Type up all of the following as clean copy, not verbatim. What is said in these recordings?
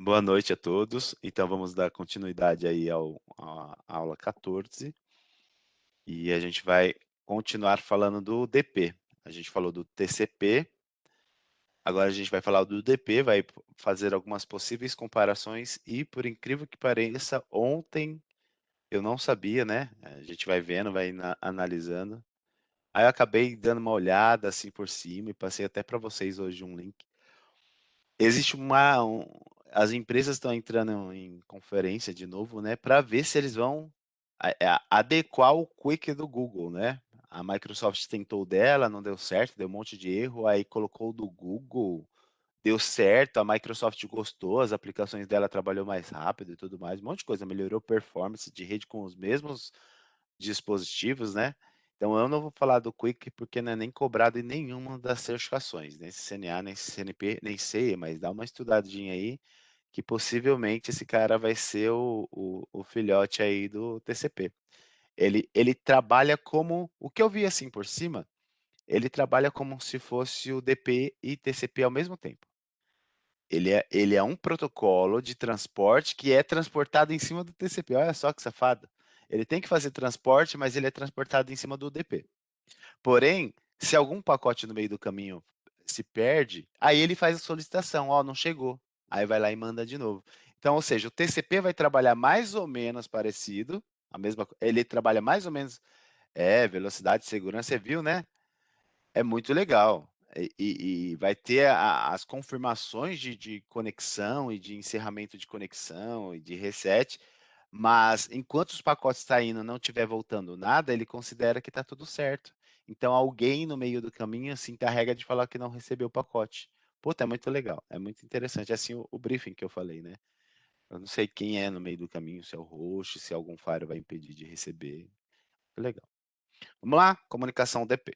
Boa noite a todos. Então vamos dar continuidade aí à aula 14 e a gente vai continuar falando do DP. A gente falou do TCP, agora a gente vai falar do DP, vai fazer algumas possíveis comparações e, por incrível que pareça, ontem eu não sabia, né? A gente vai vendo, vai analisando. Aí eu acabei dando uma olhada assim por cima e passei até para vocês hoje um link. Existe as empresas estão entrando em conferência de novo, né, para ver se eles vão adequar o Quick do Google, né. A Microsoft tentou o dela, não deu certo, deu um monte de erro, aí colocou o do Google, deu certo, a Microsoft gostou, as aplicações dela trabalhou mais rápido e tudo mais, um monte de coisa, melhorou performance de rede com os mesmos dispositivos, né. Então eu não vou falar do Quick, porque não é nem cobrado em nenhuma das certificações, nem CCNA, nem CCNP, nem CE, mas dá uma estudadinha aí, que possivelmente esse cara vai ser o filhote aí do TCP. Ele trabalha como o que eu vi, assim, por cima, ele trabalha como se fosse o DP e TCP ao mesmo tempo. Ele é um protocolo de transporte que é transportado em cima do TCP, olha só que safado. Ele tem que fazer transporte, mas ele é transportado em cima do DP. Porém, se algum pacote no meio do caminho se perde, aí ele faz a solicitação, ó, não chegou. Aí vai lá e manda de novo. Então, ou seja, o TCP vai trabalhar mais ou menos parecido, ele trabalha mais ou menos, velocidade, segurança, você viu, né? É muito legal. E vai ter as confirmações de conexão e de encerramento de conexão e de reset, mas enquanto os pacotes está indo, não estiver voltando nada, ele considera que está tudo certo. Então alguém no meio do caminho se encarrega de falar que não recebeu o pacote. Puta, é muito legal, é muito interessante. É assim o briefing que eu falei, né? Eu não sei quem é no meio do caminho, se é o host, se algum firewall vai impedir de receber. Legal. Vamos lá, comunicação DP.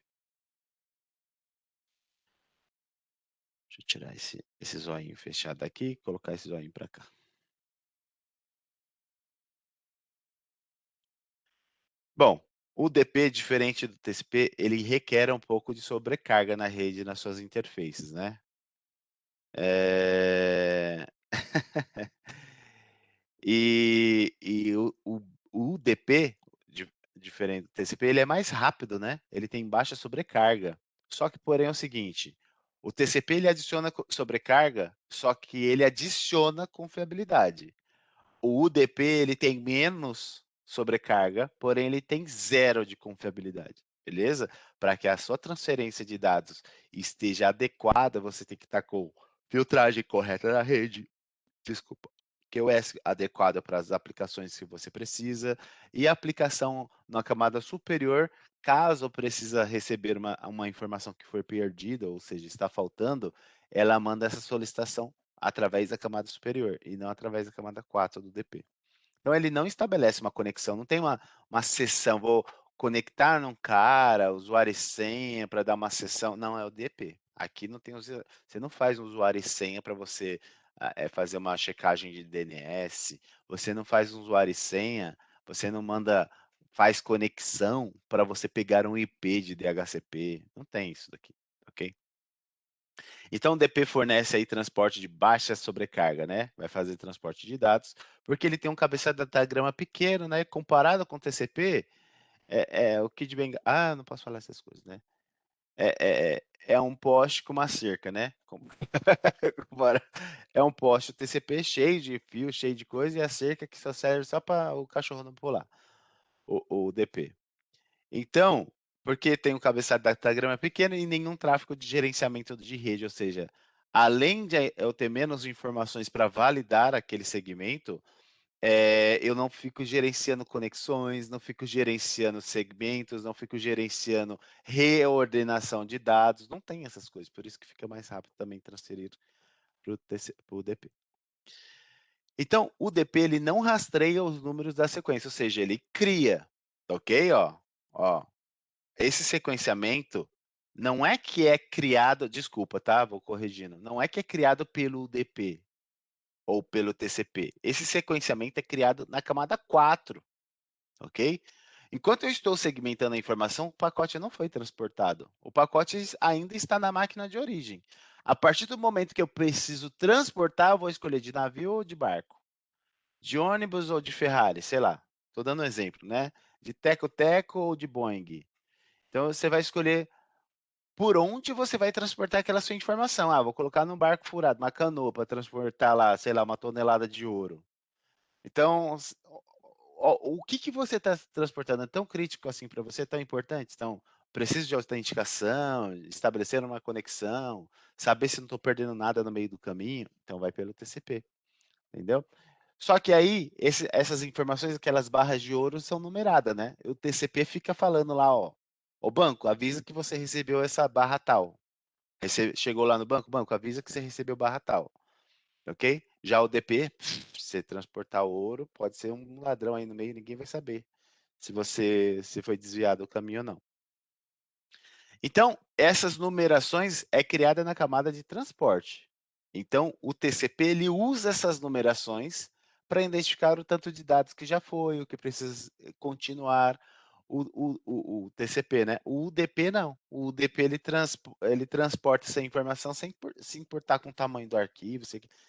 Deixa eu tirar esse zoinho fechado aqui e colocar esse zoinho para cá. Bom, o DP, diferente do TCP, ele requer um pouco de sobrecarga na rede, nas suas interfaces, né? Eh, e o DP, diferente do TCP, ele é mais rápido, né? Ele tem baixa sobrecarga. Só que, porém, é o seguinte: o TCP ele adiciona sobrecarga, só que ele adiciona confiabilidade. O UDP ele tem menos sobrecarga, porém ele tem zero de confiabilidade, beleza? Para que a sua transferência de dados esteja adequada, você tem que estar com filtragem correta na rede, desculpa, QoS adequada para as aplicações que você precisa e a aplicação na camada superior, caso precisa receber uma informação que foi perdida, ou seja, está faltando, ela manda essa solicitação através da camada superior e não através da camada 4 do DP. Então ele não estabelece uma conexão, não tem uma sessão, vou conectar num cara, usuário e senha para dar uma sessão, não, é o DP. Aqui não tem você não faz um usuário e senha para você fazer uma checagem de DNS, você não faz um usuário e senha, você não faz conexão para você pegar um IP de DHCP, não tem isso daqui, ok? Então o DP fornece aí transporte de baixa sobrecarga, né? Vai fazer transporte de dados, porque ele tem um cabeçalho de diagrama pequeno, né? Comparado com o TCP, o Kid Bengala. Ah, não posso falar essas coisas, né? É um poste com uma cerca, né? É um poste TCP cheio de fio, cheio de coisa, e a cerca que só serve só para o cachorro não pular, o DP. Então, porque tem um cabeçalho da diagrama pequeno e nenhum tráfego de gerenciamento de rede, ou seja, além de eu ter menos informações para validar aquele segmento, eu não fico gerenciando conexões, não fico gerenciando segmentos, não fico gerenciando reordenação de dados, não tem essas coisas, por isso que fica mais rápido também transferir para o DP. Então, o DP ele não rastreia os números da sequência, ou seja, ele cria, ok? Ó, esse sequenciamento não é que é criado, desculpa, tá? Vou corrigindo. Não é que é criado pelo UDP ou pelo TCP. Esse sequenciamento é criado na camada 4, ok? Enquanto eu estou segmentando a informação, o pacote não foi transportado. O pacote ainda está na máquina de origem. A partir do momento que eu preciso transportar, eu vou escolher de navio ou de barco, de ônibus ou de Ferrari, sei lá. Estou dando um exemplo, né? De teco-teco ou de Boeing. Então você vai escolher por onde você vai transportar aquela sua informação. Ah, vou colocar num barco furado, uma canoa para transportar lá, sei lá, uma tonelada de ouro. Então, o que que você está transportando é tão crítico assim para você, tão importante? Então, preciso de autenticação, estabelecer uma conexão, saber se não estou perdendo nada no meio do caminho, então vai pelo TCP, entendeu? Só que aí, essas informações, aquelas barras de ouro são numeradas, né? O TCP fica falando lá, ó, o banco, avisa que você recebeu essa barra tal. Chegou lá no banco, banco, avisa que você recebeu barra tal, ok? Já o DP, você transportar o ouro, pode ser um ladrão aí no meio, ninguém vai saber se foi desviado o caminho ou não. Então, essas numerações é criada na camada de transporte. Então, o TCP ele usa essas numerações para identificar o tanto de dados que já foi, o que precisa continuar. O TCP, né? O UDP não. O UDP ele transporta essa informação sem se importar com o tamanho do arquivo.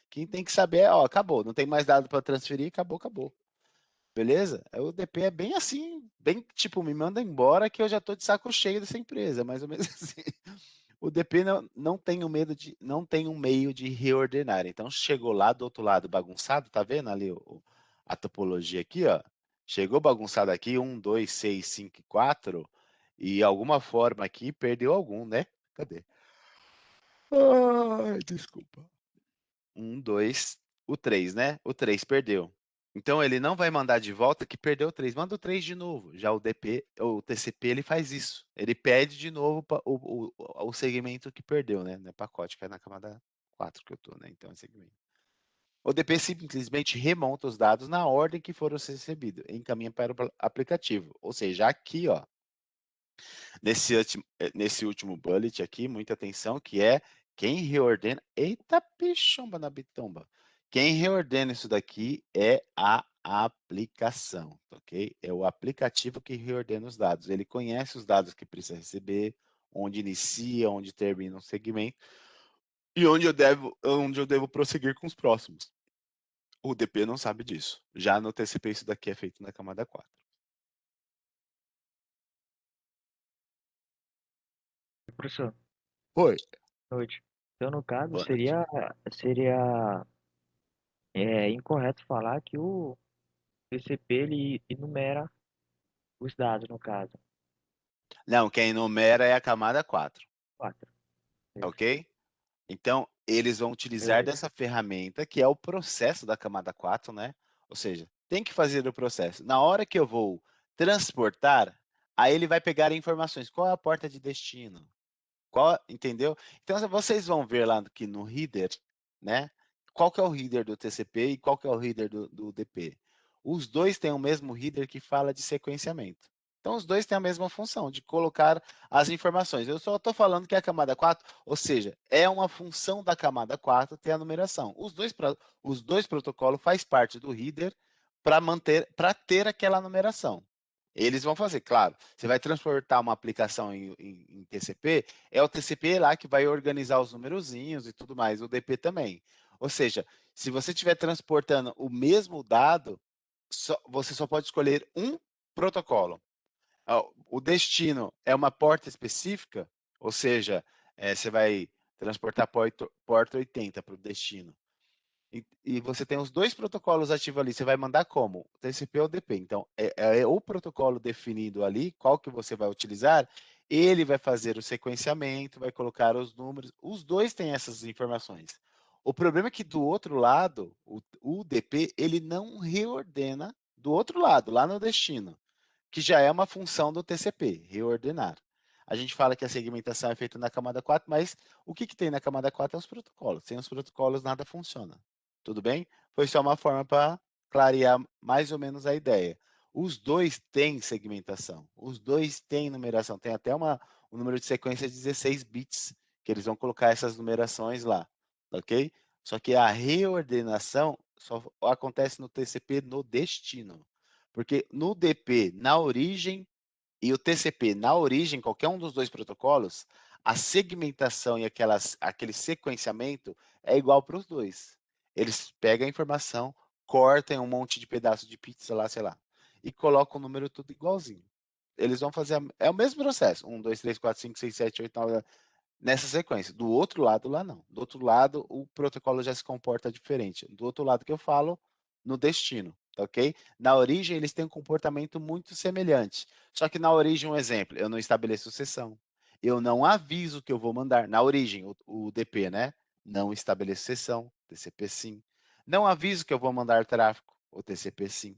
Quem tem que saber é, ó, acabou, não tem mais dado para transferir, acabou, acabou. Beleza? O DP é bem assim, bem tipo, me manda embora que eu já tô de saco cheio dessa empresa, mais ou menos assim. O DP não tem um medo de, não tem um meio de reordenar. Então chegou lá do outro lado bagunçado, tá vendo ali a topologia aqui, ó? Chegou bagunçado aqui, 1, 2, 6, 5, 4, e alguma forma aqui perdeu algum, né? Cadê? Ai, desculpa. 1, 2, o 3, né? O 3 perdeu. Então ele não vai mandar de volta que perdeu o 3. Manda o 3 de novo. Já o DP, o TCP, ele faz isso. Ele pede de novo o segmento que perdeu, né? Não é pacote, que é na camada 4 que eu tô, né? Então é segmento. O DP simplesmente remonta os dados na ordem que foram recebidos, encaminha para o aplicativo. Ou seja, aqui, ó, nesse último bullet aqui, muita atenção, que é quem reordena. Eita, pichomba na bitomba. Quem reordena isso daqui é a aplicação, ok? É o aplicativo que reordena os dados. Ele conhece os dados que precisa receber, onde inicia, onde termina um segmento e onde eu devo prosseguir com os próximos. O DP não sabe disso. Já no TCP, isso daqui é feito na camada 4. Professor, Oi. boa noite. Então, no caso, Boa noite. seria incorreto falar que o TCP ele enumera os dados, no caso. Não, quem enumera é a camada 4, Quatro. Isso. ok? Então, eles vão utilizar Beleza. dessa ferramenta, que é o processo da camada 4, né? Ou seja, tem que fazer o processo. Na hora que eu vou transportar, aí ele vai pegar informações. Qual é a porta de destino? Qual, entendeu? Então, vocês vão ver lá que no header, né? Qual que é o header do TCP e qual que é o header do DP? Os dois têm o mesmo header que fala de sequenciamento. Então, os dois têm a mesma função, de colocar as informações. Eu só estou falando que é a camada 4, ou seja, é uma função da camada 4 ter a numeração. Os dois protocolos faz parte do header para ter aquela numeração. Eles vão fazer, claro. Você vai transportar uma aplicação em TCP, é o TCP lá que vai organizar os numerozinhos e tudo mais, o DP também. Ou seja, se você estiver transportando o mesmo dado, você só pode escolher um protocolo. O destino é uma porta específica, ou seja, você vai transportar porta 80 para o destino. E você tem os dois protocolos ativos ali, você vai mandar como? TCP ou DP. Então, é o protocolo definido ali, qual que você vai utilizar, ele vai fazer o sequenciamento, vai colocar os números, os dois têm essas informações. O problema é que do outro lado, o DP, ele não reordena do outro lado, lá no destino, que já é uma função do TCP, reordenar. A gente fala que a segmentação é feita na camada 4, mas o que tem na camada 4 é os protocolos. Sem os protocolos, nada funciona. Tudo bem? Foi só uma forma para clarear mais ou menos a ideia. Os dois têm segmentação, os dois têm numeração, tem até um número de sequência de 16 bits, que eles vão colocar essas numerações lá, ok? Só que a reordenação só acontece no TCP no destino. Porque no DP, na origem, e o TCP, na origem, qualquer um dos dois protocolos, a segmentação e aquele sequenciamento é igual para os 2. Eles pegam a informação, cortam um monte de pedaço de pizza lá, sei lá, e colocam o número tudo igualzinho. Eles vão fazer é o mesmo processo, 1, 2, 3, 4, 5, 6, 7, 8, 9, nessa sequência. Do outro lado lá não. Do outro lado o protocolo já se comporta diferente. Do outro lado que eu falo, no destino, tá ok? Na origem eles têm um comportamento muito semelhante. Só que na origem, um exemplo, eu não estabeleço sessão. Eu não aviso que eu vou mandar. Na origem, o DP, né? Não estabeleço sessão, TCP sim. Não aviso que eu vou mandar tráfego, o TCP sim.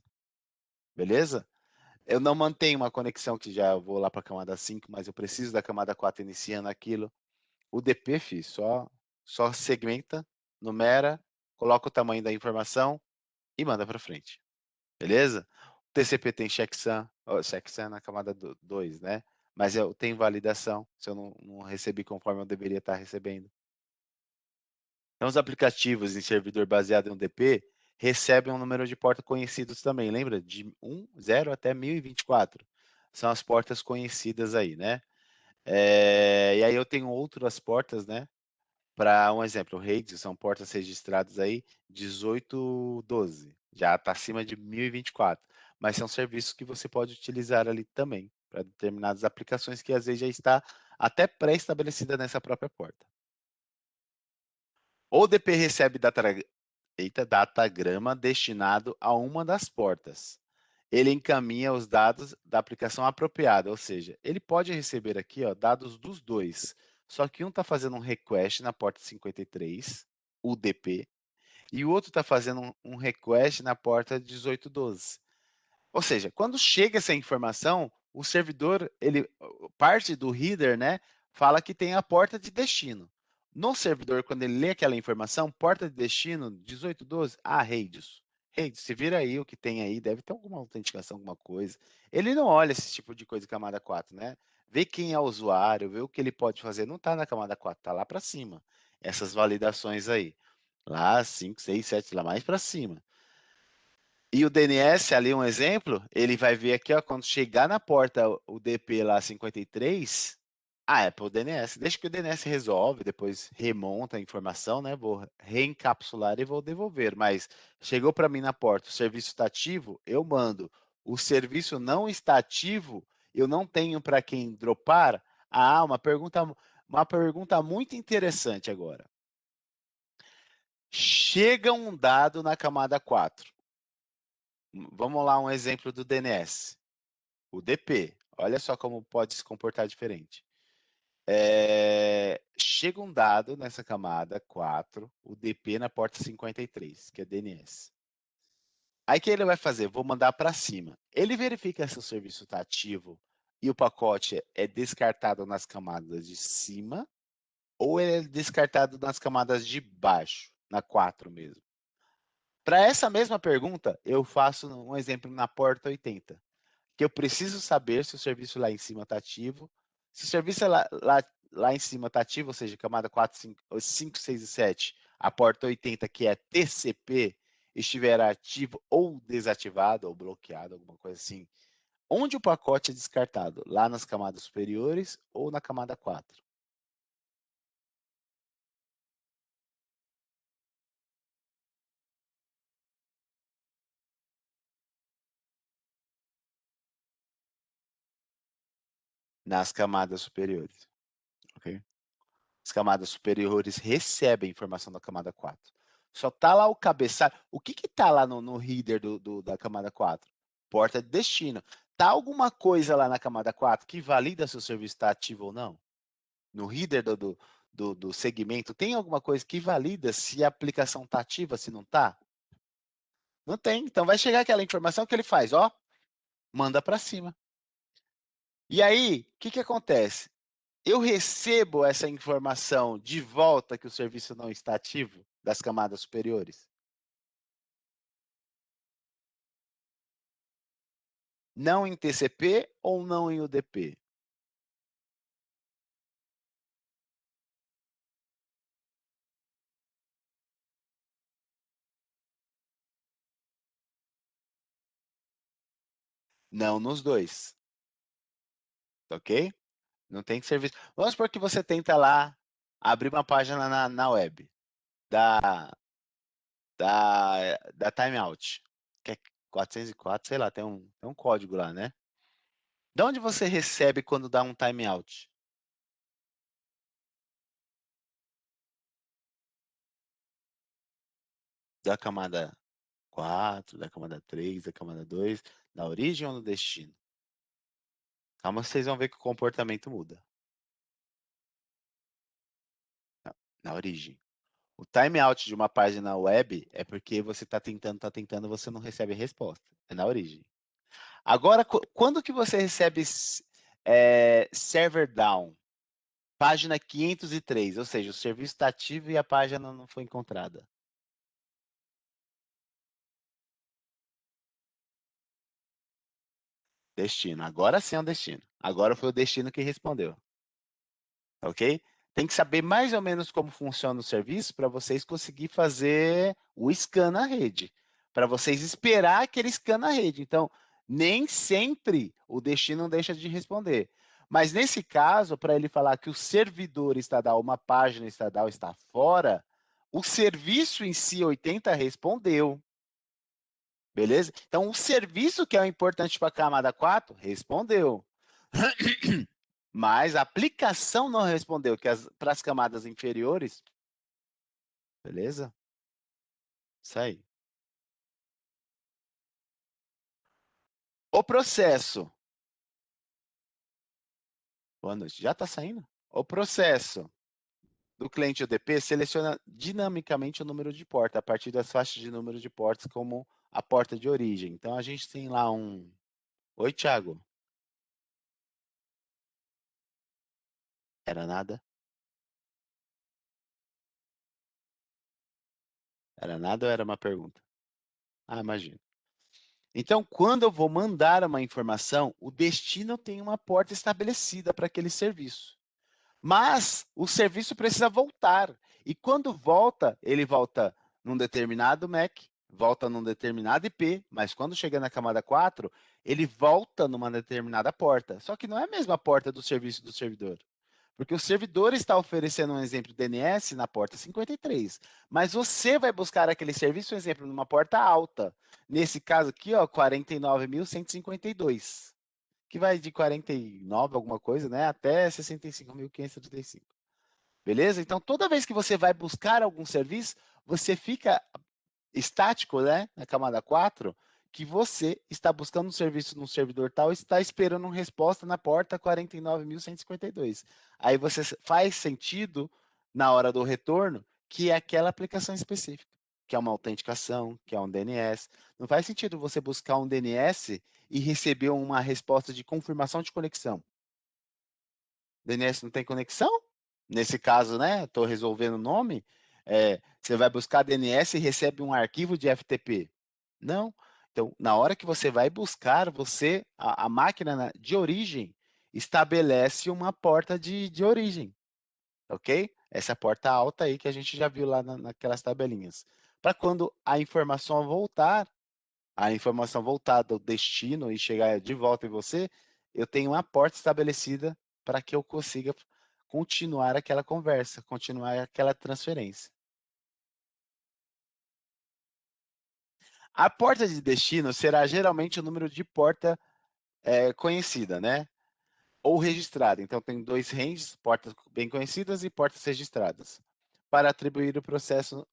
Beleza? Eu não mantenho uma conexão que já vou lá para a camada 5, mas eu preciso da camada 4 iniciando aquilo. O DP, fi, só segmenta, numera, coloca o tamanho da informação e manda para frente. Beleza? O TCP tem checksum, checksum na camada 2, né? Mas eu tenho validação se eu não recebi conforme eu deveria estar recebendo. Então, os aplicativos em servidor baseado em um DP recebem um número de portas conhecidos também. Lembra? De 1, 0 até 1024. São as portas conhecidas aí, né? E aí eu tenho outras portas, né? Para um exemplo, redes são portas registradas aí 1812, já está acima de 1024, mas são serviços que você pode utilizar ali também para determinadas aplicações que às vezes já está até pré-estabelecida nessa própria porta. O DP recebe datagrama destinado a uma das portas. Ele encaminha os dados da aplicação apropriada, ou seja, ele pode receber aqui ó, dados dos dois, só que um está fazendo um request na porta 53, UDP, e o outro está fazendo um request na porta 1812. Ou seja, quando chega essa informação, o servidor, parte do header, né, fala que tem a porta de destino. No servidor, quando ele lê aquela informação, porta de destino 1812, radius. Radius, se vira aí o que tem aí, deve ter alguma autenticação, alguma coisa. Ele não olha esse tipo de coisa em camada 4, né? Vê quem é o usuário, vê o que ele pode fazer. Não está na camada 4, está lá para cima. Essas validações aí. Lá 5, 6, 7, lá mais para cima. E o DNS, ali um exemplo, ele vai ver aqui, ó, quando chegar na porta o DP lá 53, é para o DNS. Deixa que o DNS resolve, depois remonta a informação, né? Vou reencapsular e vou devolver. Mas chegou para mim na porta, o serviço está ativo, eu mando. O serviço não está ativo, eu não tenho para quem dropar. Uma pergunta muito interessante agora. Chega um dado na camada 4. Vamos lá, um exemplo do DNS. O DP. Olha só como pode se comportar diferente. Chega um dado nessa camada 4, o DP na porta 53, que é DNS. Aí o que ele vai fazer? Vou mandar para cima. Ele verifica se o serviço está ativo e o pacote é descartado nas camadas de cima ou ele é descartado nas camadas de baixo, na 4 mesmo. Para essa mesma pergunta, eu faço um exemplo na porta 80. Que eu preciso saber se o serviço lá em cima está ativo. Se o serviço lá em cima está ativo, ou seja, camada 4, 5, 6 e 7, a porta 80, que é TCP, estiver ativo ou desativado, ou bloqueado, alguma coisa assim, onde o pacote é descartado? Lá nas camadas superiores ou na camada 4? Nas camadas superiores, ok? As camadas superiores recebem informação da camada 4. Só está lá o cabeçalho. O que está lá no header da camada 4? Porta de destino. Está alguma coisa lá na camada 4 que valida se o serviço está ativo ou não? No header do segmento, tem alguma coisa que valida se a aplicação está ativa, se não está? Não tem. Então vai chegar aquela informação que ele faz, ó, manda para cima. E aí, o que acontece? Eu recebo essa informação de volta que o serviço não está ativo das camadas superiores? Não em TCP ou não em UDP? Não nos dois, ok? Não tem serviço. Vamos supor que você tenta lá abrir uma página na web da, da timeout, que é 404, sei lá, tem um código lá, né? De onde você recebe quando dá um timeout? Da camada 4, da camada 3, da camada 2, na origem ou no destino? Calma, vocês vão ver que o comportamento muda. Na origem. O timeout de uma página web é porque você está tentando, você não recebe resposta. É na origem. Agora, quando que você recebe server down? Página 503, ou seja, o serviço está ativo e a página não foi encontrada. Destino. Agora sim é um destino. Agora foi o destino que respondeu. Ok? Tem que saber mais ou menos como funciona o serviço para vocês conseguir fazer o scan na rede. Para vocês esperar que ele scan na rede. Então, nem sempre o destino deixa de responder. Mas nesse caso, para ele falar que o servidor estadal, uma página estadal está fora, o serviço em si 80 respondeu. Beleza? Então, o serviço que é o importante para a camada 4 respondeu. Mas a aplicação não respondeu, que para as camadas inferiores, beleza? Isso aí. O processo. Boa noite. Já está saindo? O processo do cliente ODP seleciona dinamicamente o número de porta a partir das faixas de número de portas como a porta de origem. Então a gente tem lá um. Oi, Thiago. Era nada? Era nada ou era uma pergunta? Ah, imagino. Então, quando eu vou mandar uma informação, o destino tem uma porta estabelecida para aquele serviço. Mas o serviço precisa voltar. E quando volta, ele volta num determinado MAC, volta num determinado IP, mas quando chega na camada 4, ele volta numa determinada porta. Só que não é a mesma porta do serviço do servidor. Porque o servidor está oferecendo um exemplo DNS na porta 53, mas você vai buscar aquele serviço, um exemplo, numa porta alta. Nesse caso aqui, ó, 49.152, que vai de 49 alguma coisa, né, até 65.535. Beleza? Então, toda vez que você vai buscar algum serviço, você fica estático, né, na camada 4, que você está buscando um serviço num servidor tal e está esperando uma resposta na porta 49.152. Aí você faz sentido na hora do retorno que é aquela aplicação específica, que é uma autenticação, que é um DNS. Não faz sentido você buscar um DNS e receber uma resposta de confirmação de conexão. DNS não tem conexão? Nesse caso, né? Estou resolvendo o nome. Você vai buscar DNS e recebe um arquivo de FTP. Não. Então, na hora que você vai buscar, a máquina de origem estabelece uma porta de origem, ok? Essa porta alta aí que a gente já viu lá naquelas tabelinhas. Para quando a informação voltar do destino e chegar de volta em você, eu tenho uma porta estabelecida para que eu consiga continuar aquela conversa, continuar aquela transferência. A porta de destino será geralmente o número de porta conhecida, né? Ou registrada. Então, tem dois ranges, portas bem conhecidas e portas registradas, para atribuir o processo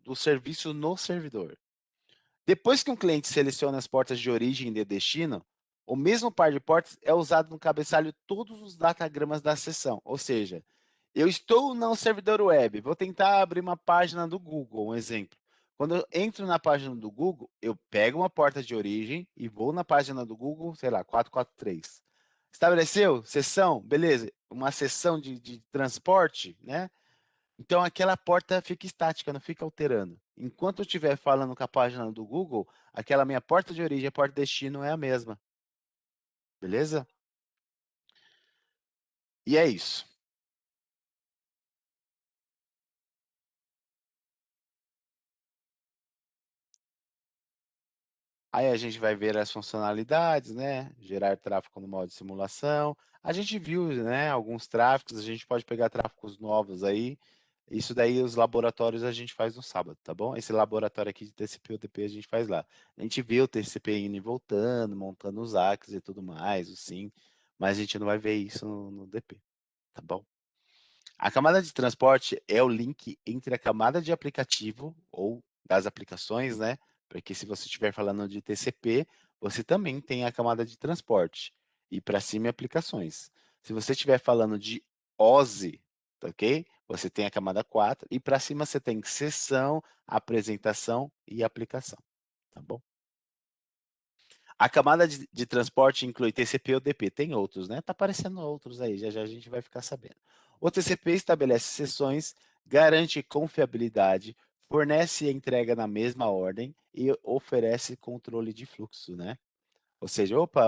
do serviço no servidor. Depois que um cliente seleciona as portas de origem e de destino, o mesmo par de portas é usado no cabeçalho todos os datagramas da sessão. Ou seja, eu estou no servidor web, vou tentar abrir uma página do Google, um exemplo. Quando eu entro na página do Google, eu pego uma porta de origem e vou na página do Google, sei lá, 443. Estabeleceu? Sessão? Beleza. Uma sessão de transporte, né? Então aquela porta fica estática, não fica alterando. Enquanto eu estiver falando com a página do Google, aquela minha porta de origem e a porta de destino é a mesma. Beleza? E é isso. Aí a gente vai ver as funcionalidades, né, gerar tráfego no modo de simulação. A gente viu, né, alguns tráfegos, a gente pode pegar tráfegos novos aí. Isso daí os laboratórios a gente faz no sábado, tá bom? Esse laboratório aqui de TCP ou DP a gente faz lá. A gente vê o TCP indo e voltando, montando os ACKs e tudo mais, o SYN, mas a gente não vai ver isso no DP, tá bom? A camada de transporte é o link entre a camada de aplicativo ou das aplicações, né? Porque se você estiver falando de TCP, você também tem a camada de transporte e para cima aplicações. Se você estiver falando de OSI, tá ok? Você tem a camada 4 e para cima você tem sessão, apresentação e aplicação, tá bom? A camada de transporte inclui TCP ou DP. Tem outros, né? Tá aparecendo outros aí, já já a gente vai ficar sabendo. O TCP estabelece sessões, garante confiabilidade, fornece a entrega na mesma ordem e oferece controle de fluxo, né? Ou seja, opa,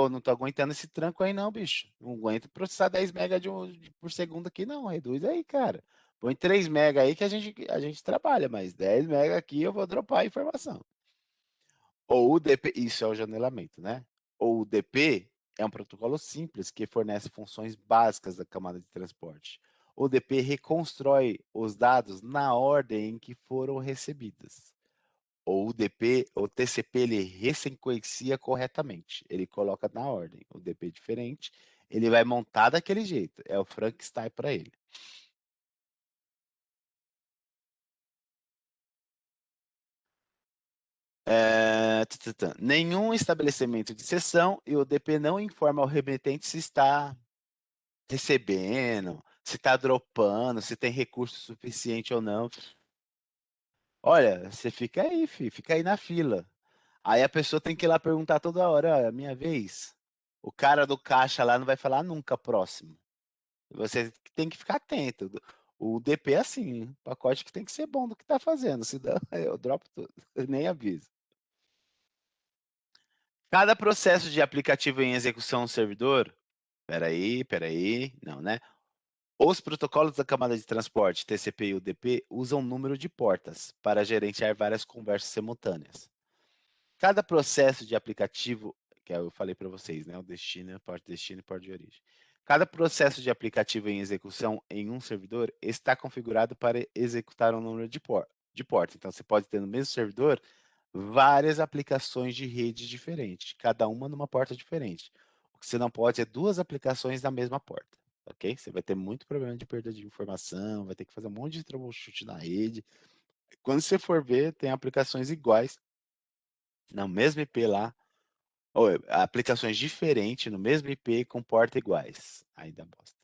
não tô aguentando esse tranco aí não, bicho. Não aguento processar 10 mega por segundo aqui não, reduz aí, cara. Põe 3 mega aí que a gente trabalha, mas 10 mega aqui eu vou dropar a informação. Ou o DP, isso é o janelamento, né? Ou o DP é um protocolo simples que fornece funções básicas da camada de transporte. O DP reconstrói os dados na ordem em que foram recebidas. Ou o DP, o TCP, ele ressequencia corretamente. Ele coloca na ordem. O DP é diferente, ele vai montar daquele jeito. É o Frankenstein para ele. Nenhum estabelecimento de sessão e o DP não informa ao remetente se está recebendo, se está dropando, se tem recurso suficiente ou não. Olha, você fica aí, fica aí na fila. Aí a pessoa tem que ir lá perguntar toda hora, olha, minha vez. O cara do caixa lá não vai falar nunca próximo. Você tem que ficar atento. O DP é assim, o pacote que tem que ser bom do que está fazendo, senão eu dropo tudo, eu nem aviso. Cada processo de aplicativo em execução no servidor, peraí, não, né? Os protocolos da camada de transporte, TCP e UDP, usam número de portas para gerenciar várias conversas simultâneas. Cada processo de aplicativo, que eu falei para vocês, né? O destino e porta de origem. Cada processo de aplicativo em execução em um servidor está configurado para executar um número de porta. Então, você pode ter no mesmo servidor várias aplicações de rede diferentes, cada uma numa porta diferente. O que você não pode é duas aplicações na mesma porta, ok? Você vai ter muito problema de perda de informação, vai ter que fazer um monte de troubleshoot na rede. Quando você for ver, tem aplicações iguais no mesmo IP lá, ou aplicações diferentes no mesmo IP com porta iguais. Aí dá bosta.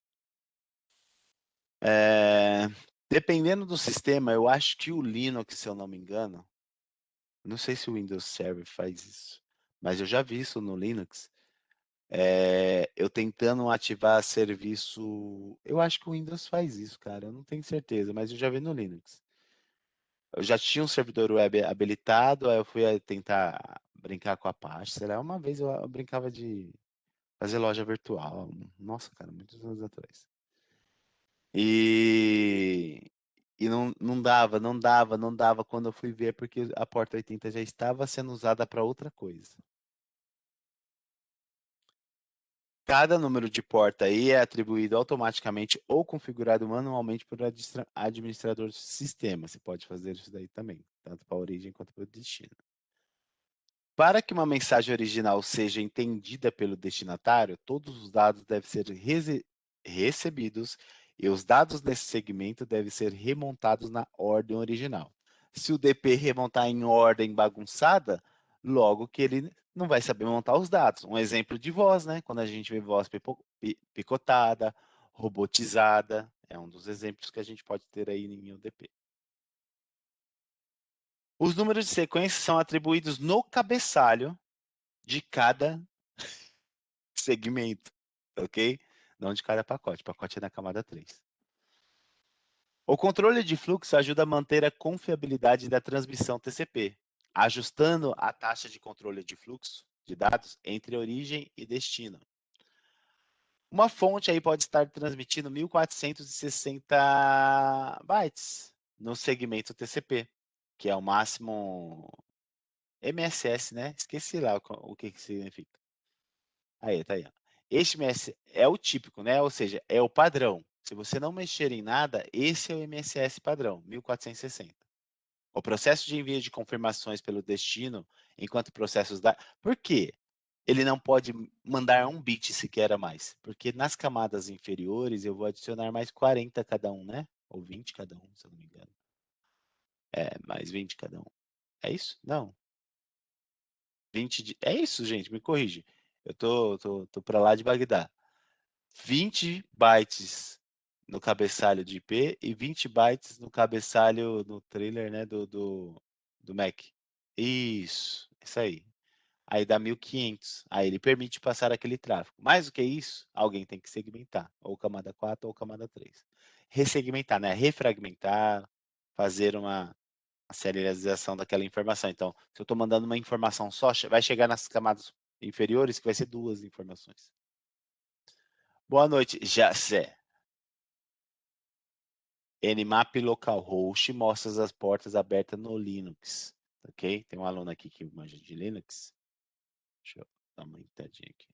É, dependendo do sistema, eu acho que o Linux, se eu não me engano, não sei se o Windows Server faz isso, mas eu já vi isso no Linux. Eu tentando ativar serviço. Eu acho que o Windows faz isso, cara. Eu não tenho certeza, mas eu já vi no Linux. Eu já tinha um servidor web habilitado, aí eu fui tentar brincar com a Apache. Será? Uma vez eu brincava de fazer loja virtual. Nossa, cara, muitos anos atrás. E, e não dava quando eu fui ver, porque a porta 80 já estava sendo usada para outra coisa. Cada número de porta aí é atribuído automaticamente ou configurado manualmente por administrador do sistema. Você pode fazer isso daí também, tanto para a origem quanto para o destino. Para que uma mensagem original seja entendida pelo destinatário, todos os dados devem ser recebidos e os dados desse segmento devem ser remontados na ordem original. Se o DP remontar em ordem bagunçada, logo que ele não vai saber montar os dados. Um exemplo de voz, né? Quando a gente vê voz picotada, robotizada, é um dos exemplos que a gente pode ter aí em UDP. Os números de sequência são atribuídos no cabeçalho de cada segmento, ok? Não de cada pacote. O pacote é na camada 3. O controle de fluxo ajuda a manter a confiabilidade da transmissão TCP, ajustando a taxa de controle de fluxo de dados entre origem e destino. Uma fonte aí pode estar transmitindo 1460 bytes no segmento TCP, que é o máximo MSS, né? Esqueci lá o que que significa. Aí, tá aí, ó. Este MS é o típico, né? Ou seja, é o padrão. Se você não mexer em nada, esse é o MSS padrão, 1460. O processo de envio de confirmações pelo destino, enquanto processos da. Por quê? Ele não pode mandar um bit sequer a mais, porque nas camadas inferiores eu vou adicionar mais 40 cada um, né? Ou 20 cada um, se eu não me engano. É, mais 20 cada um. É isso? Não. 20 de... É isso, gente, me corrige. Eu tô para lá de Bagdá. 20 bytes no cabeçalho de IP e 20 bytes no cabeçalho, no trailer, né, do Mac. Isso aí. Aí dá 1500. Aí ele permite passar aquele tráfego. Mais do que isso, alguém tem que segmentar, ou camada 4 ou camada 3. Ressegmentar, né? Refragmentar, fazer uma serialização daquela informação. Então, se eu estou mandando uma informação só, vai chegar nas camadas inferiores que vai ser duas informações. Boa noite, Jacé. Nmap localhost mostra as portas abertas no Linux. Ok? Tem um aluno aqui que manja de Linux. Deixa eu dar uma entradinha aqui.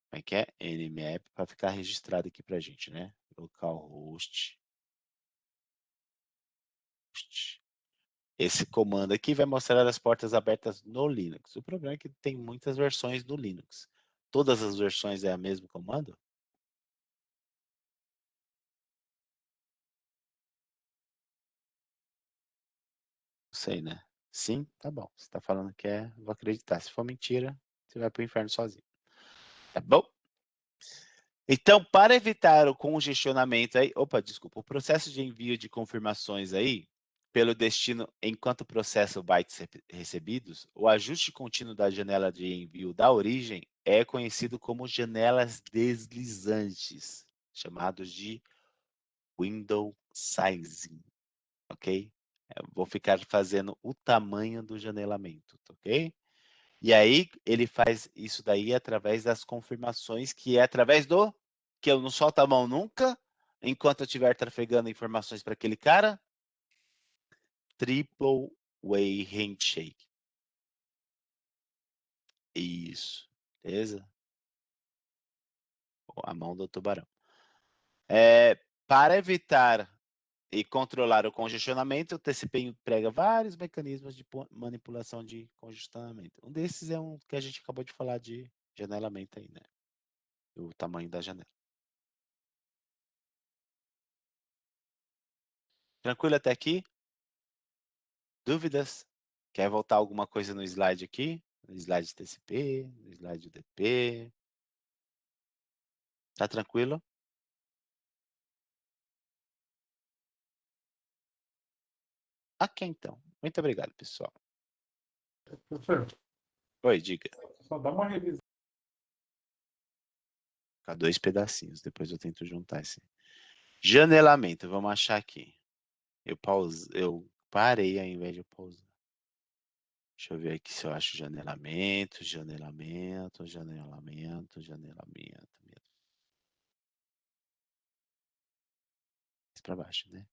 Como é que é? Nmap para ficar registrado aqui para a gente, né? Localhost. Esse comando aqui vai mostrar as portas abertas no Linux. O problema é que tem muitas versões do Linux. Todas as versões é o mesmo comando? Não sei, né? Sim, tá bom. Você está falando que é, vou acreditar. Se for mentira, você vai para o inferno sozinho. Tá bom? Então, para evitar o congestionamento aí, opa, desculpa, o processo de envio de confirmações aí, pelo destino enquanto processo bytes recebidos, o ajuste contínuo da janela de envio da origem é conhecido como janelas deslizantes, chamados de window sizing, ok? Eu vou ficar fazendo o tamanho do janelamento, ok? E aí ele faz isso daí através das confirmações, que é através do que eu não solto a mão nunca, enquanto eu estiver trafegando informações para aquele cara. Triple Way Handshake. Isso. Beleza? A mão do tubarão. Para evitar e controlar o congestionamento, o TCP emprega vários mecanismos de manipulação de congestionamento. Um desses é um que a gente acabou de falar de janelamento aí, né? O tamanho da janela. Tranquilo até aqui? Dúvidas? Quer voltar alguma coisa no slide aqui? No slide TCP, no slide UDP? Tá tranquilo? Ok, então. Muito obrigado, pessoal. Professor, Oi, diga. só dá uma revisão. Ficar dois pedacinhos, depois eu tento juntar esse. Janelamento, vamos achar aqui. Eu parei ao invés de eu pausar. Deixa eu ver aqui se eu acho janelamento, janelamento, janelamento, janelamento. Mais para baixo, né?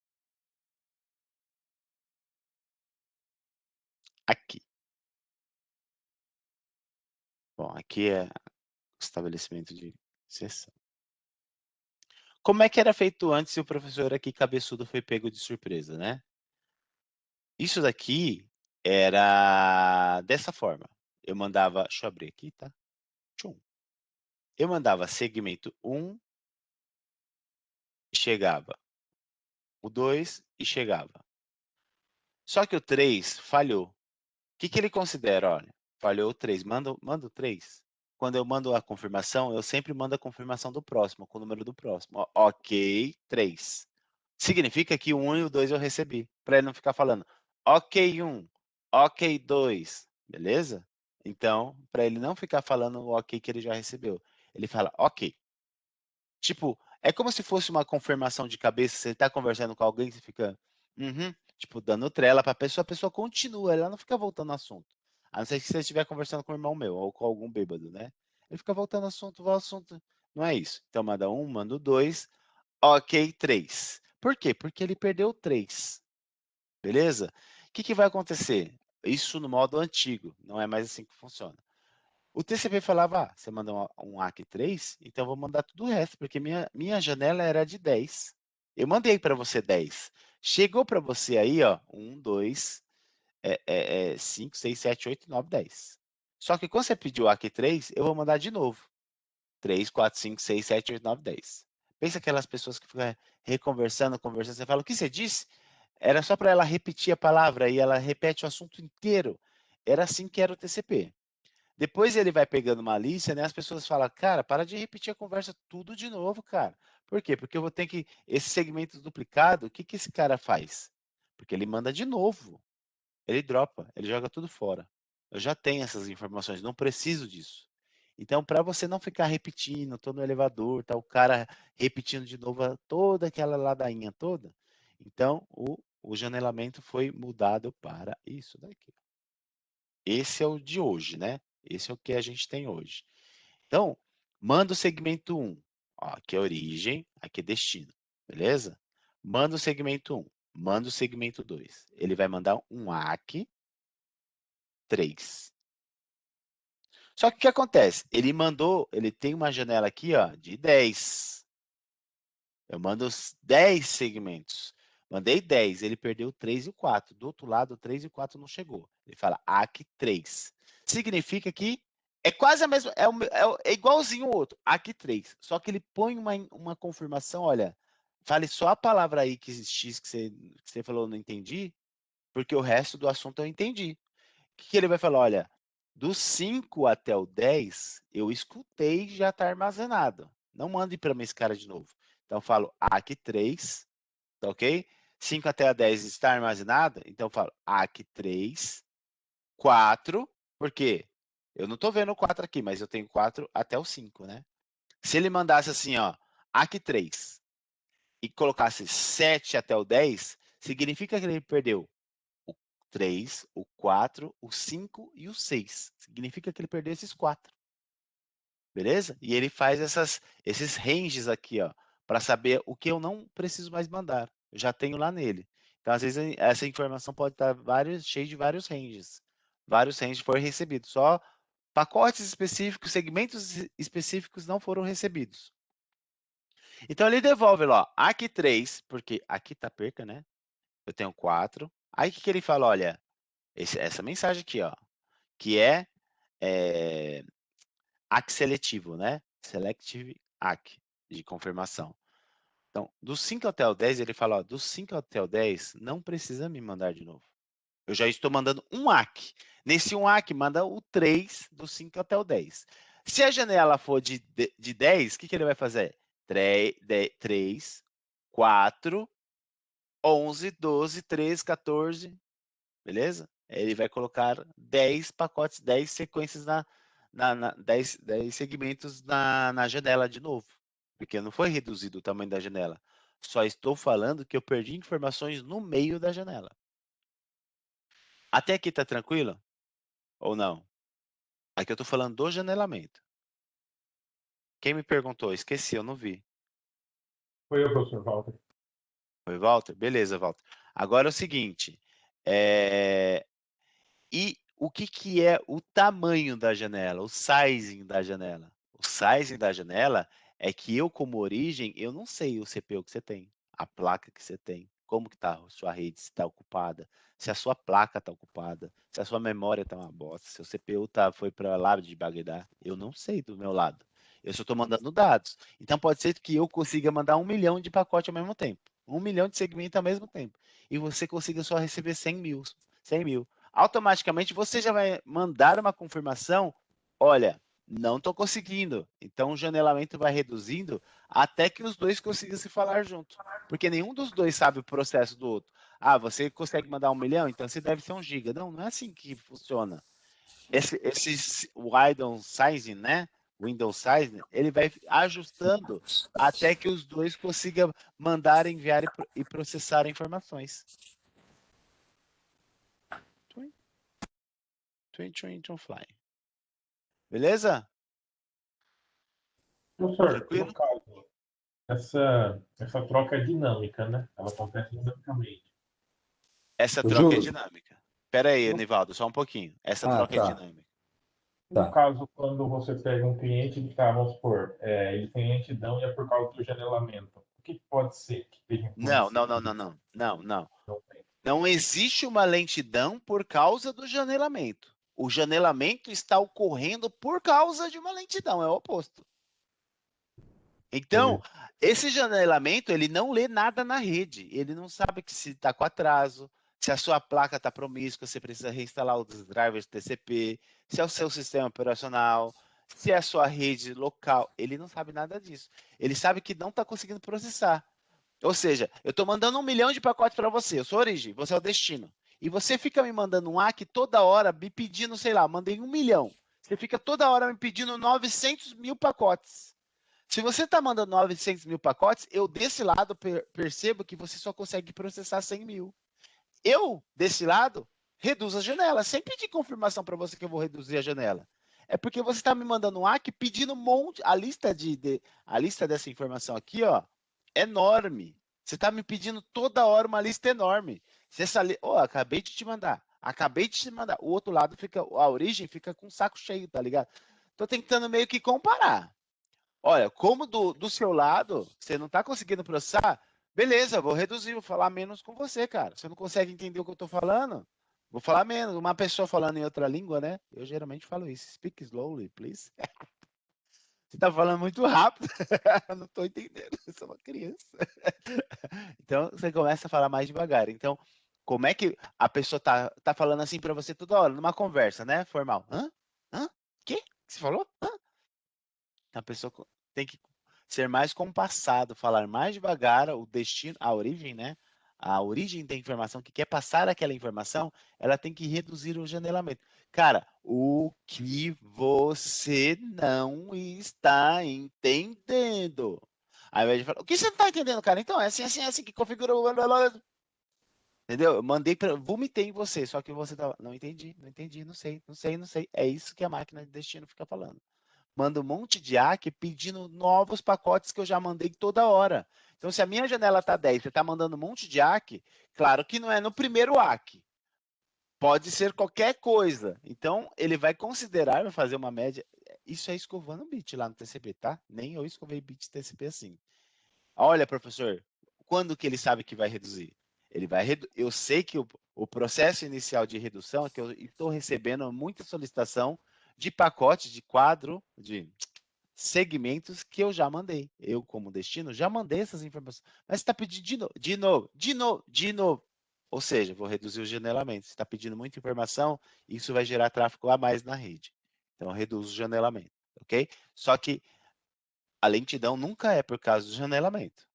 Aqui. Bom, aqui é o estabelecimento de sessão. Como é que era feito antes e o professor aqui cabeçudo foi pego de surpresa, né? Isso daqui era dessa forma. Eu mandava, deixa eu abrir aqui, tá? Tchum. Eu mandava segmento 1 e chegava. O 2 e chegava. Só que o 3 falhou. O que, que ele considera? Olha, falhou o 3. Manda o 3. Quando eu mando a confirmação, eu sempre mando a confirmação do próximo, com o número do próximo. Ó, ok, 3. Significa que o 1 e o 2 eu recebi, para ele não ficar falando ok 1, ok 2, beleza? Então, para ele não ficar falando o ok que ele já recebeu, ele fala ok. Tipo, é como se fosse uma confirmação de cabeça, você está conversando com alguém, você fica, tipo, dando trela para a pessoa continua, ela não fica voltando ao assunto. A não ser que você estiver conversando com um irmão meu, ou com algum bêbado, né? Ele fica voltando ao assunto, volta ao assunto. Não é isso. Então, manda 1, manda o 2, ok, 3. Por quê? Porque ele perdeu 3. Beleza? O que, que vai acontecer? isso no modo antigo, não é mais assim que funciona. O TCP falava, você manda um ACK3, então eu vou mandar tudo o resto, porque minha janela era de 10. Eu mandei para você 10. Chegou para você aí, ó, 1, 2, 5, 6, 7, 8, 9, 10. Só que quando você pediu o ACK3, eu vou mandar de novo. 3, 4, 5, 6, 7, 8, 9, 10. Pensa aquelas pessoas que ficam reconversando, conversando, você fala, o que você disse? Era só para ela repetir a palavra e ela repete o assunto inteiro. Era assim que era o TCP. Depois ele vai pegando malícia, né? As pessoas falam, cara, para de repetir a conversa tudo de novo, cara. Por quê? Porque eu vou ter que. Esse segmento duplicado, o que, que esse cara faz? Porque ele manda de novo. Ele dropa, ele joga tudo fora. Eu já tenho essas informações, não preciso disso. Então, para você não ficar repetindo, tô no elevador, tá o cara repetindo de novo toda aquela ladainha toda, então o janelamento foi mudado para isso daqui. Esse é o de hoje, né? Esse é o que a gente tem hoje. Então, manda o segmento 1. Ó, aqui é origem, aqui é destino. Beleza? Manda o segmento 1. Manda o segmento 2. Ele vai mandar um ACK 3. Só que o que acontece? Ele tem uma janela aqui, ó, de 10. Eu mando os 10 segmentos. Mandei 10, ele perdeu o 3 e o 4. Do outro lado, o 3 e o 4 não chegou. Ele fala ACK 3. Significa que é quase a mesma, é igualzinho o outro, ACK 3. Só que ele põe uma confirmação, olha, fale só a palavra aí que X que você falou, não entendi, porque o resto do assunto eu entendi. O que ele vai falar? Olha, do 5 até o 10, eu escutei e já está armazenado. Não mande para minha cara de novo. Então, eu falo ACK 3, tá ok? 5 até a 10 está armazenado, então eu falo ACK 3, 4, por quê? Eu não estou vendo o 4 aqui, mas eu tenho 4 até o 5, né? Se ele mandasse assim, ó, ACK 3 e colocasse 7 até o 10, significa que ele perdeu o 3, o 4, o 5 e o 6. Significa que ele perdeu esses 4. Beleza? E ele faz esses ranges aqui, ó, para saber o que eu não preciso mais mandar. Eu já tenho lá nele. Então, às vezes, essa informação pode estar cheia de vários ranges. Vários ranges foram recebidos. Só pacotes específicos, segmentos específicos não foram recebidos. Então, ele devolve lá, ó, aqui 3, porque aqui tá perca, né? Eu tenho 4. Aí, o que ele fala? Olha, essa mensagem aqui, ó, que é ACK seletivo, né? Selective ACK, de confirmação. Então, do 5 até o 10, ele fala, ó, do 5 até o 10, não precisa me mandar de novo. Eu já estou mandando um ACK. Nesse um ACK, manda o 3 do 5 até o 10. Se a janela for de 10, o que ele vai fazer? 3, 4, 11, 12, 13, 14, beleza? Ele vai colocar 10 pacotes, 10 sequências 10 segmentos na janela de novo, porque não foi reduzido o tamanho da janela. Só estou falando que eu perdi informações no meio da janela. Até aqui tá tranquilo? Ou não? Aqui eu estou falando do janelamento. Quem me perguntou? Esqueci, eu não vi. Foi eu, professor Walter. Foi Walter? Beleza, Walter. Agora é o seguinte, e o que é o tamanho da janela, o sizing da janela? O sizing da janela é que eu, como origem, eu não sei o CPU que você tem, a placa que você tem, como que está a sua rede, se está ocupada, se a sua placa está ocupada, se a sua memória está uma bosta, se o CPU foi para lá de Bagdá. Eu não sei do meu lado. Eu só estou mandando dados. Então pode ser que eu consiga mandar 1 milhão de pacotes ao mesmo tempo. 1 milhão de segmentos ao mesmo tempo. E você consiga só receber 100 mil. 100 mil. Automaticamente você já vai mandar uma confirmação, olha, não estou conseguindo. Então o janelamento vai reduzindo até que os dois consigam se falar junto. Porque nenhum dos dois sabe o processo do outro. Ah, você consegue mandar 1 milhão? Então você deve ser 1 giga. Não, não é assim que funciona. Esse Windows Sizing, né? Windows Sizing, ele vai ajustando até que os dois consigam mandar, enviar e processar informações. Twin fly. Beleza? Professor, Tranquilo? no caso, essa troca é dinâmica, né? Ela acontece dinamicamente. Essa Ô, troca é Júlio, dinâmica. Espera aí, Nivaldo, só um pouquinho. Essa troca é tá. dinâmica. No caso, quando você pega um cliente que está, vamos supor, ele tem lentidão e é por causa do janelamento. O que pode ser que esteja Não. influenciando isso? Não tem. Não existe uma lentidão por causa do janelamento. O janelamento está ocorrendo por causa de uma lentidão, é o oposto. Então, esse janelamento, ele não lê nada na rede. Ele não sabe que se está com atraso, se a sua placa está promíscua, você precisa reinstalar os drivers TCP, se é o seu sistema operacional, se é a sua rede local. Ele não sabe nada disso. Ele sabe que não está conseguindo processar. Ou seja, eu estou mandando 1 milhão de pacotes para você. Eu sou a origem, você é o destino. E você fica me mandando um ACK toda hora, me pedindo, sei lá, mandei 1 milhão. Você fica toda hora me pedindo 900 mil pacotes. Se você está mandando 900 mil pacotes, eu desse lado percebo que você só consegue processar 100 mil. Eu, desse lado, reduzo a janela. Sem pedir confirmação para você que eu vou reduzir a janela. É porque você está me mandando um ACK pedindo um monte. A lista dessa informação aqui, ó, é enorme. Você está me pedindo toda hora uma lista enorme. Se essa acabei de te mandar. Acabei de te mandar. O outro lado fica, a origem fica com o saco cheio, tá ligado? Tô tentando meio que comparar. Olha, como do seu lado, você não está conseguindo processar, beleza, vou reduzir, vou falar menos com você, cara. Você não consegue entender o que eu estou falando? Vou falar menos. Uma pessoa falando em outra língua, né? Eu geralmente falo isso. Speak slowly, please. Você está falando muito rápido. Eu não estou entendendo. Eu sou uma criança. Então, você começa a falar mais devagar. Então, como é que a pessoa tá falando assim para você toda hora, numa conversa, né? Formal. Hã? Hã? Quê? Você falou? Hã? A pessoa tem que ser mais compassado, falar mais devagar o destino, a origem, né? A origem da informação que quer passar aquela informação, ela tem que reduzir o janelamento. Cara, o que você não está entendendo? Aí vai falar, o que você não está entendendo, cara? Então, é assim que configura o... Entendeu? Eu mandei para, vomitei em você, só que você tá, não entendi, não sei. É isso que a máquina de destino fica falando. Manda um monte de ACK pedindo novos pacotes que eu já mandei toda hora. Então, se a minha janela está 10, você está mandando um monte de ACK, claro que não é no primeiro ACK. Pode ser qualquer coisa. Então, ele vai considerar, vai fazer uma média. Isso é escovando bit lá no TCP, tá? Nem eu escovei bit TCP assim. Olha, professor, quando que ele sabe que vai reduzir? Ele vai Eu sei que o processo inicial de redução é que eu estou recebendo muita solicitação de pacote, de quadro, de segmentos que eu já mandei. Eu, como destino, já mandei essas informações. Mas você está pedindo de novo. Ou seja, vou reduzir o janelamento. Você está pedindo muita informação, isso vai gerar tráfego a mais na rede. Então, eu reduzo o janelamento, ok? Só que a lentidão nunca é por causa do janelamento.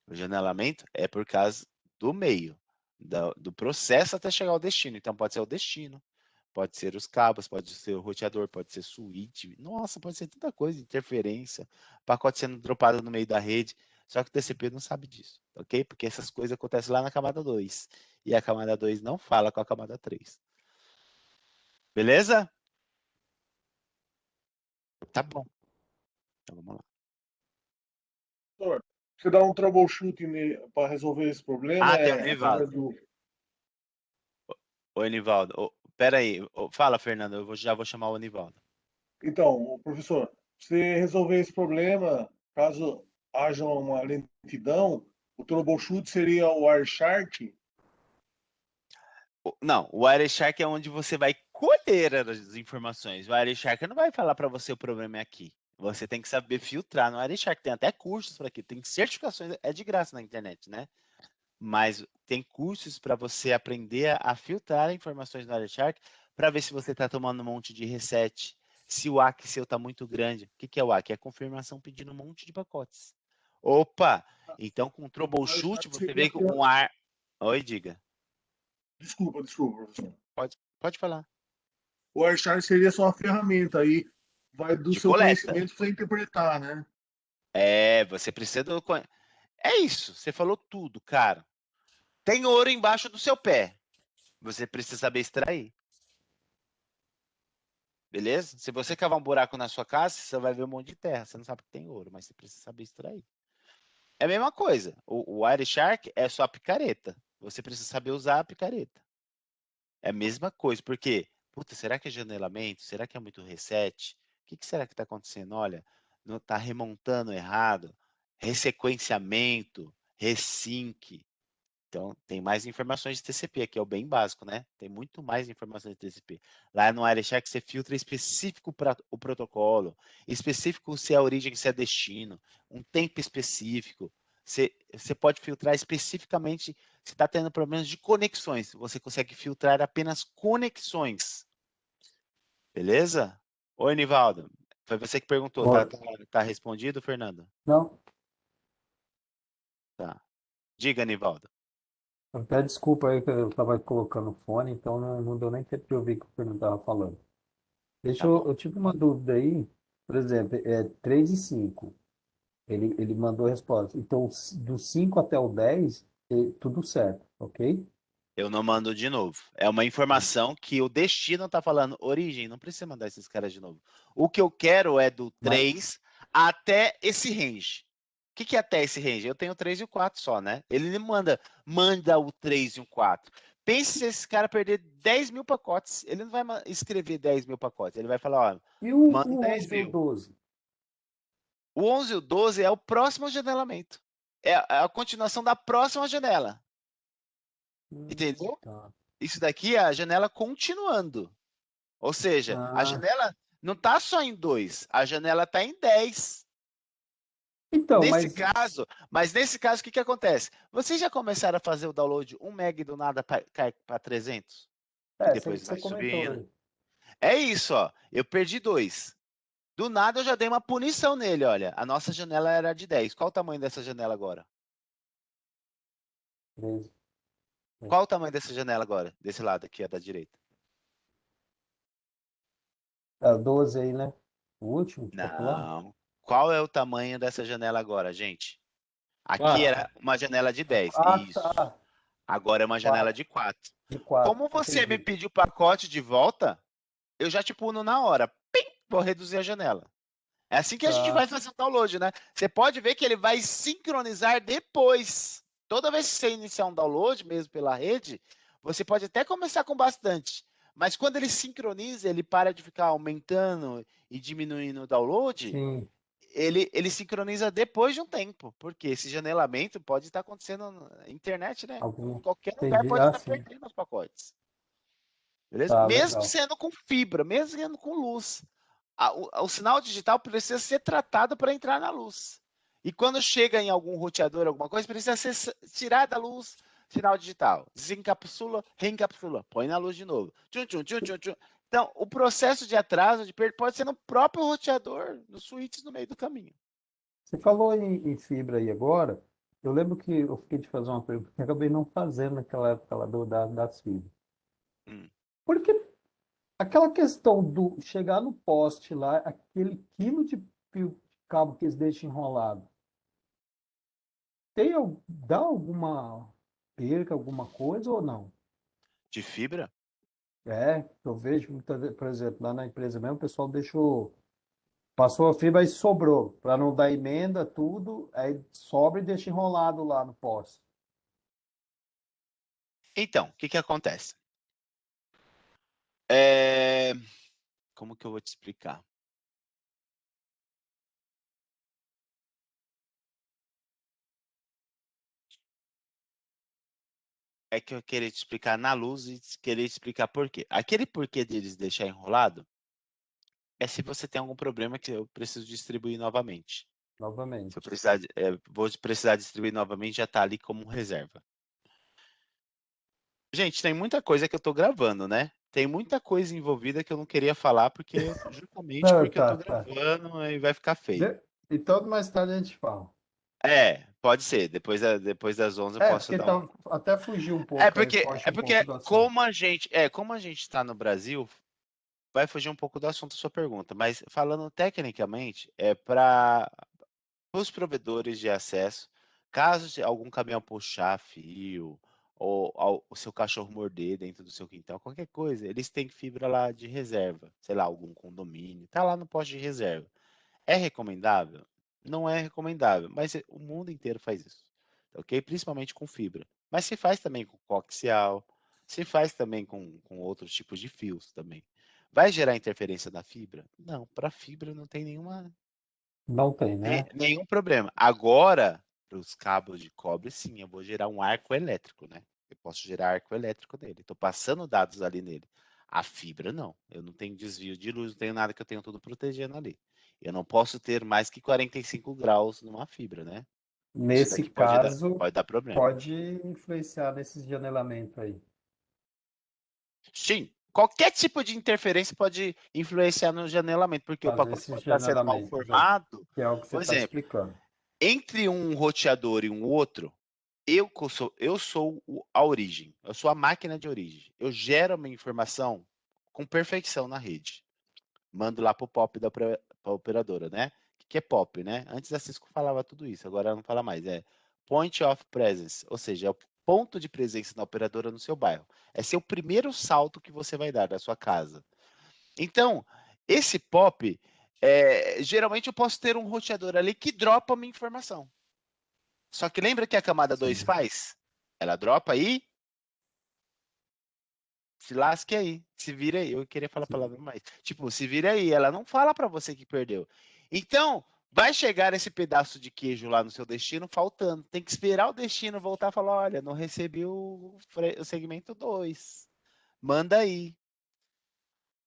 O janelamento é por causa do meio, do processo até chegar ao destino. Então, pode ser o destino, pode ser os cabos, pode ser o roteador, pode ser switch. Nossa, pode ser tanta coisa, interferência, pacote sendo dropado no meio da rede. Só que o TCP não sabe disso, ok? Porque essas coisas acontecem lá na camada 2. E a camada 2 não fala com a camada 3. Beleza? Tá bom. Então vamos lá. Doutor, você dá um troubleshooting para resolver esse problema Tem o através Nivaldo. do. Oi, Nivaldo. Pera aí. Fala, Fernando. Já vou chamar o Nivaldo. Então, professor, você resolver esse problema, caso haja uma lentidão, o troubleshoot seria o Wireshark? Não, o Wireshark é onde você vai colher as informações. O Wireshark não vai falar para você o problema é aqui. Você tem que saber filtrar no Wireshark. Tem até cursos para aqui, tem certificações, é de graça na internet, né? Mas tem cursos para você aprender a filtrar informações no Wireshark para ver se você está tomando um monte de reset, se o ACK seu está muito grande. O que é o ACK? É a confirmação pedindo um monte de pacotes. Opa! Então, com o troubleshoot, você vê com um ar... Oi, diga. Desculpa, professor. Pode falar. O Wireshark seria só uma ferramenta aí, vai do De seu coleta. conhecimento para você interpretar, né? Você precisa do... É isso, você falou tudo, cara. Tem ouro embaixo do seu pé. Você precisa saber extrair. Beleza? Se você cavar um buraco na sua casa, você vai ver um monte de terra. Você não sabe que tem ouro, mas você precisa saber extrair. É a mesma coisa. O Wireshark é só a picareta. Você precisa saber usar a picareta. É a mesma coisa, porque, puta, será que é janelamento? Será que é muito reset? O que que será que está acontecendo? Olha, não está remontando errado, ressequenciamento, resync. Então, tem mais informações de TCP, que é o bem básico, né? Tem muito mais informações de TCP. Lá no Wireshark você filtra específico para o protocolo, específico se é origem, se é destino, um tempo específico. Você pode filtrar especificamente se está tendo problemas de conexões. Você consegue filtrar apenas conexões. Beleza? Oi, Nivaldo. Foi você que perguntou. Tá respondido, Fernando? Não, Tá. Diga, Nivaldo. até desculpa aí que eu estava colocando fone, então não deu nem tempo de ouvir o que o Fernando estava falando. Tá bom. Eu tive uma dúvida aí, por exemplo, 3 e 5. Ele mandou a resposta. Então, do 5 até o 10, tudo certo, ok? Eu não mando de novo. É uma informação que o destino tá falando. Origem, não precisa mandar esses caras de novo. O que eu quero é do Mas, 3 até esse range. O que, que é até esse range? Eu tenho o 3 e o 4 só, né? Ele me manda o 3 e o 4. Pense se esse cara perder 10 mil pacotes. Ele não vai escrever 10 mil pacotes. Ele vai falar, ó, e manda o 10 11 e o mil. 12? O 11 e o 12 é o próximo janelamento. É a continuação da próxima janela. Entendeu? Tá. Isso daqui é a janela continuando. Ou seja, a Ah, janela não está só em 2, a janela está em 10. então, Mas nesse caso, o que, que acontece? Vocês já começaram a fazer o download 1 MB do nada cai para 300? E depois você vai comentou subindo. aí. É isso, ó. Eu perdi 2. Do nada eu já dei uma punição nele, olha. A nossa janela era de 10. Qual o tamanho dessa janela agora? 13. Qual o tamanho dessa janela agora? Desse lado aqui, a da direita. É o 12 aí, né? O último que tá falando? Não. Qual é o tamanho dessa janela agora, gente? Aqui 4. era uma janela de 10. Ah, Isso. tá. Agora é uma janela 4. de 4. De 4. Como você me Entendi. pediu o pacote de volta, eu já te puno na hora. Pim, vou reduzir a janela. É assim que a gente Tá. vai fazer o download, né? Você pode ver que ele vai sincronizar depois. Toda vez que você iniciar um download, mesmo pela rede, você pode até começar com bastante. Mas quando ele sincroniza, ele para de ficar aumentando e diminuindo o download, Sim. ele sincroniza depois de um tempo, porque esse janelamento pode estar acontecendo na internet, né? Algum. Qualquer lugar Entendi. pode Ah, estar sim. perdendo os pacotes. Beleza? Tá, Mesmo legal. sendo com fibra, mesmo sendo com luz. O sinal digital precisa ser tratado para entrar na luz. E quando chega em algum roteador, alguma coisa, precisa ser tirado da luz, sinal digital. Desencapsula, reencapsula, põe na luz de novo. Tchum, tchum, tchum, tchum, tchum. Então, o processo de atraso, de perda, pode ser no próprio roteador, nos switches no meio do caminho. Você falou em fibra aí agora. Eu lembro que eu fiquei de fazer uma pergunta que eu acabei não fazendo naquela época lá das fibras. Hum. Porque aquela questão do chegar no poste lá, aquele quilo de fio de cabo que eles deixam enrolado, dá alguma perca, alguma coisa ou não? De fibra? Eu vejo muitas vezes, por exemplo, lá na empresa mesmo, o pessoal passou a fibra e sobrou, para não dar emenda, tudo, aí sobra e deixa enrolado lá no poste. Então, o que, que acontece? É... Como que eu vou te explicar? É que eu queria te explicar na luz e queria te explicar por quê. Aquele porquê deles deixar enrolado é se você tem algum problema que eu preciso distribuir novamente. Se eu Novamente. precisar, vou precisar distribuir novamente, já está ali como reserva. Gente, tem muita coisa que eu estou gravando, né? Tem muita coisa envolvida que eu não queria falar, justamente Não, porque eu estou tá, tá. gravando e vai ficar feio. Então, mais tarde a gente fala. Pode ser. Depois das 11 eu posso Porque dar um. tá, até fugiu um É pouco, aí porque, foge é um pouco porque do assunto. como a gente está no Brasil, vai fugir um pouco do assunto da sua pergunta, mas falando tecnicamente, é para os provedores de acesso, caso algum caminhão puxar fio ou o seu cachorro morder dentro do seu quintal, qualquer coisa, eles têm fibra lá de reserva, sei lá, algum condomínio, tá lá no poste de reserva. É recomendável? Não é recomendável, mas o mundo inteiro faz isso, tá ok? Principalmente com fibra. Mas se faz também com coaxial, Se faz também com outros tipos de fios também. Vai gerar interferência na fibra? Não, para fibra não tem Não tem, né? nenhum problema. Agora, para os cabos de cobre, sim, eu vou gerar um arco elétrico, né? Eu posso gerar arco elétrico nele. Estou passando dados ali nele. A fibra, não. Eu não tenho desvio de luz, não tenho nada que eu tenho tudo protegendo ali. Eu não posso ter mais que 45 graus numa fibra, né? Isso Nesse daqui pode caso, dar problema. pode influenciar nesses de anelamento aí. Sim, qualquer tipo de interferência pode influenciar no janelamento, porque o Fazer pacote esses pode de estar sendo mal anelamentos, formado. que é o que você Por está exemplo, explicando. entre um roteador e um outro, eu sou a origem, eu sou a máquina de origem. Eu gero a minha informação com perfeição na rede. Mando lá para o POP da operadora, né? O que é POP, né? Antes a Cisco falava tudo isso, agora não fala mais. É Point of Presence, ou seja, é o ponto de presença da operadora no seu bairro. É seu primeiro salto que você vai dar da sua casa. Então, esse POP, geralmente eu posso ter um roteador ali que dropa a minha informação. Só que lembra que a camada 2 Sim. faz? Ela dropa aí, se lasque aí, se vira aí. Eu queria falar a palavra mais. Tipo, se vira aí, ela não fala para você que perdeu. Então, vai chegar esse pedaço de queijo lá no seu destino faltando. Tem que esperar o destino voltar e falar: olha, não recebi o segmento 2. Manda aí.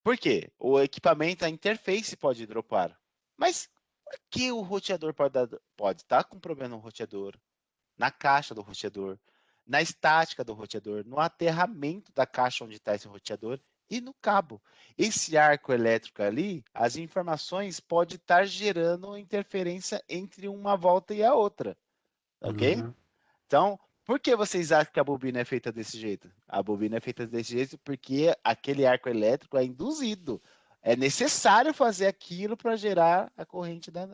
Por quê? O equipamento, a interface pode dropar. Mas por que o roteador pode estar com problema no roteador, na caixa do roteador, na estática do roteador, no aterramento da caixa onde está esse roteador e no cabo? Esse arco elétrico ali, as informações podem estar gerando interferência entre uma volta e a outra, ok? Uhum. Então, por que vocês acham que a bobina é feita desse jeito? A bobina é feita desse jeito porque aquele arco elétrico é induzido. É necessário fazer aquilo para gerar a corrente da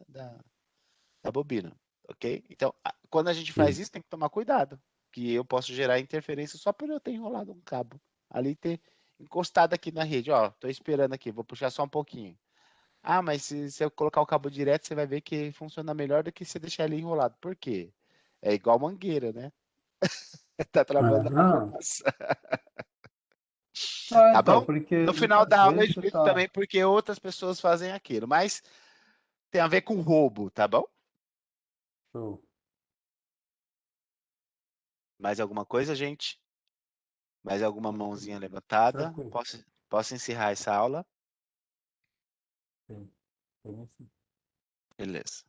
bobina, ok? Então, quando a gente faz Sim. isso, tem que tomar cuidado, que eu posso gerar interferência só por eu ter enrolado um cabo ali, ter encostado aqui na rede. Ó, tô esperando aqui, vou puxar só um pouquinho. Ah, mas se eu colocar o cabo direto, você vai ver que funciona melhor do que se deixar ele enrolado. Por quê? É igual mangueira, né? Tá travando a Aham. fumaça. Ah, Tá então, bom? porque No final muitas da aula eu vezes você explico tá. também porque outras pessoas fazem aquilo, mas tem a ver com roubo, tá bom? Show. Mais alguma coisa, gente? Mais alguma mãozinha levantada? Tranquilo. Posso encerrar essa aula? Sim. Sim, sim. Beleza.